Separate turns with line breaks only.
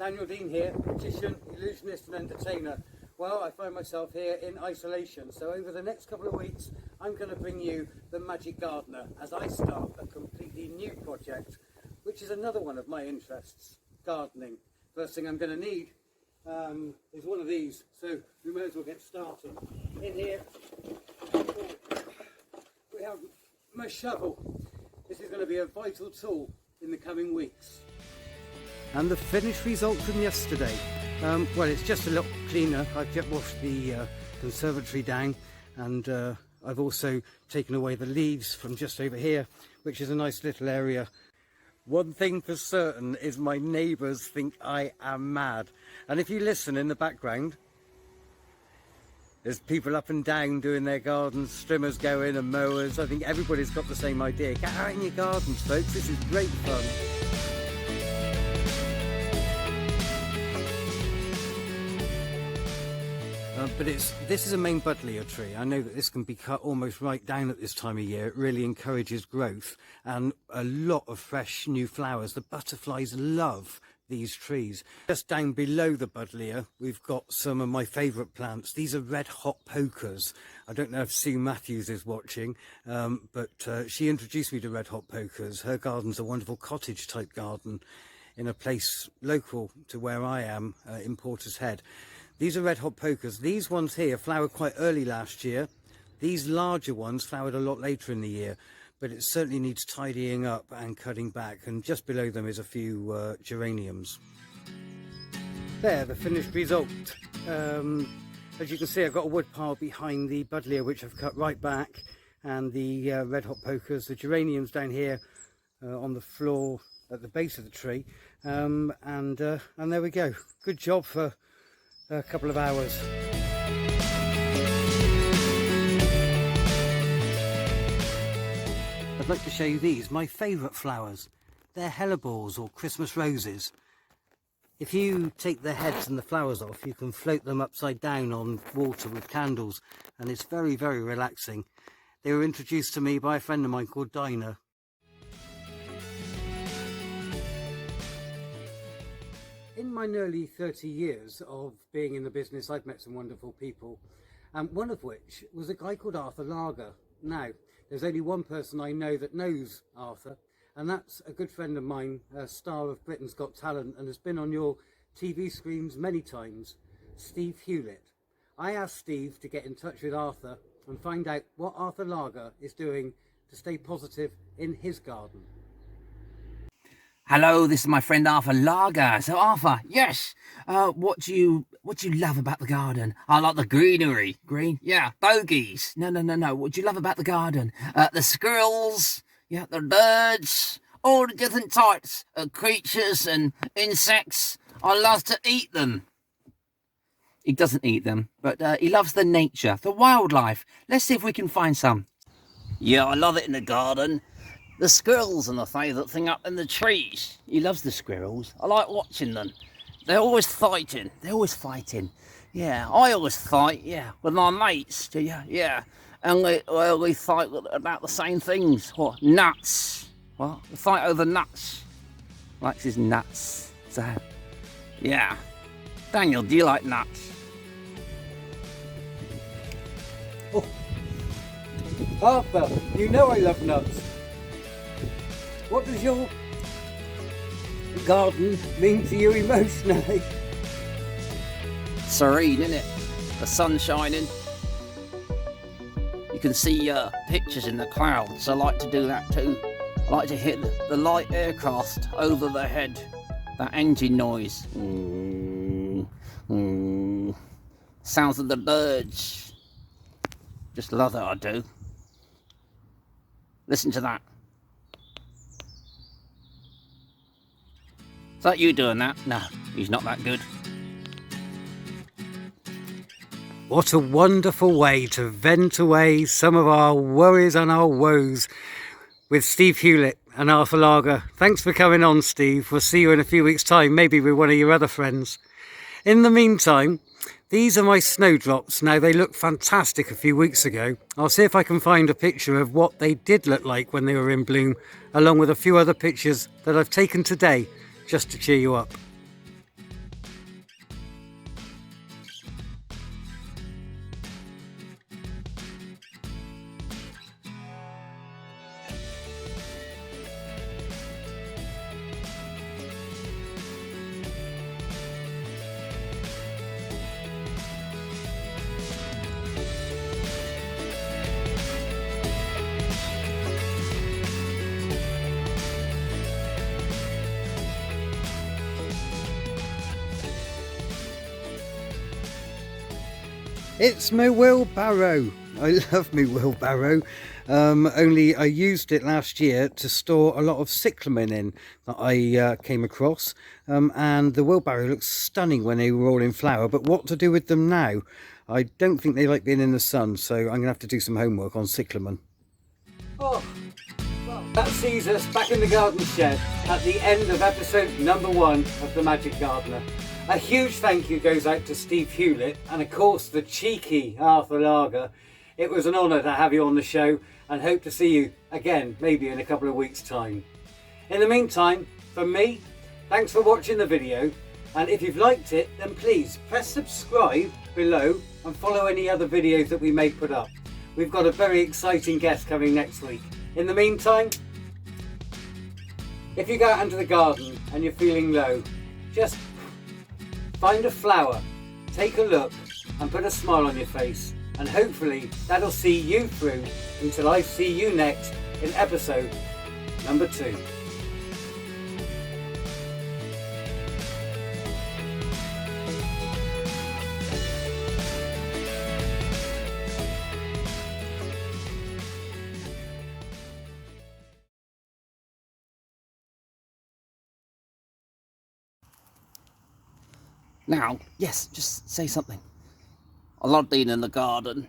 Daniel Dean here, magician, illusionist and entertainer. Well, I find myself here in isolation, so over the next couple of weeks I'm going to bring you the Magic Gardener as I start a completely new project, which is another one of my interests, gardening. First thing I'm going to need is one of these, so we may as well get started. In here we have my shovel. This is going to be a vital tool in the coming weeks. And the finished result from yesterday, well, it's just a lot cleaner. I've just washed the conservatory down, and I've also taken away the leaves from just over here, which is a nice little area. One thing for certain is my neighbours think I am mad, and if you listen in the background, there's people up and down doing their gardens, trimmers going and mowers. I think everybody's got the same idea. Get out in your gardens, folks, this is great fun. But this is a main buddleia tree. I know that this can be cut almost right down at this time of year. It really encourages growth and a lot of fresh new flowers. The butterflies love these trees. Just down below the buddleia, we've got some of my favourite plants. These are red hot pokers. I don't know if Sue Matthews is watching, but she introduced me to red hot pokers. Her garden's a wonderful cottage type garden in a place local to where I am, in Porter's Head. These are red hot pokers. These ones here flowered quite early last year. These larger ones flowered a lot later in the year, but it certainly needs tidying up and cutting back. And just below them is a few geraniums. There, the finished result. As you can see, I've got a wood pile behind the buddleia, which I've cut right back, and the red hot pokers, the geraniums down here on the floor at the base of the tree, and there we go. Good job for a couple of hours. I'd like to show you these, my favourite flowers. They're hellebores or Christmas roses. If you take the heads and the flowers off, you can float them upside down on water with candles, and it's very, very relaxing. They were introduced to me by a friend of mine called Dinah. In my nearly 30 years of being in the business, I've met some wonderful people, and one of which was a guy called Arthur Lager. Now, there's only one person I know that knows Arthur, and that's a good friend of mine, a star of Britain's Got Talent, and has been on your TV screens many times, Steve Hewlett. I asked Steve to get in touch with Arthur and find out what Arthur Lager is doing to stay positive in his garden.
Hello, this is my friend Arthur Lager. So Arthur, yes, what do you love about the garden? I like the greenery. Green? Yeah. Bogies? No. What do you love about the garden? The squirrels, yeah, the birds, all the different types of creatures and insects. I love to eat them. He doesn't eat them, but he loves the nature, the wildlife. Let's see if we can find some. Yeah, I love it in the garden. The squirrels are my favourite thing up in the trees. He loves the squirrels. I like watching them. They're always fighting. Yeah, I always fight, yeah, with my mates. Yeah. And we fight about the same things. What? Nuts. What? We fight over nuts. Likes his nuts. So, yeah. Daniel, do you like nuts?
Oh, Arthur, you know I love nuts. What does your garden mean to you emotionally?
Serene, isn't it? The sun shining. You can see pictures in the clouds. I like to do that too. I like to hit the light aircraft over the head. That engine noise. Sounds of the birds. Just love it, I do. Listen to that. Is that you doing that? No, he's not that good.
What a wonderful way to vent away some of our worries and our woes with Steve Hewlett and Arthur Lager. Thanks for coming on, Steve. We'll see you in a few weeks' time, maybe with one of your other friends. In the meantime, these are my snowdrops. Now, they looked fantastic a few weeks ago. I'll see if I can find a picture of what they did look like when they were in bloom, along with a few other pictures that I've taken today, just to cheer you up. It's my wheelbarrow. I love my wheelbarrow. Only I used it last year to store a lot of cyclamen in that I came across. And the wheelbarrow looks stunning when they were all in flower. But what to do with them now? I don't think they like being in the sun, so I'm going to have to do some homework on cyclamen. Oh, well, that sees us back in the garden shed at the end of episode number 1 of The Magic Gardener. A huge thank you goes out to Steve Hewlett and of course the cheeky Arthur Lager. It was an honour to have you on the show and hope to see you again maybe in a couple of weeks' time. In the meantime, from me, thanks for watching the video, and if you've liked it then please press subscribe below and follow any other videos that we may put up. We've got a very exciting guest coming next week. In the meantime, if you go out into the garden and you're feeling low, just find a flower, take a look and put a smile on your face, and hopefully that'll see you through until I see you next in episode number 2.
Now, yes, just say something. I love being in the garden.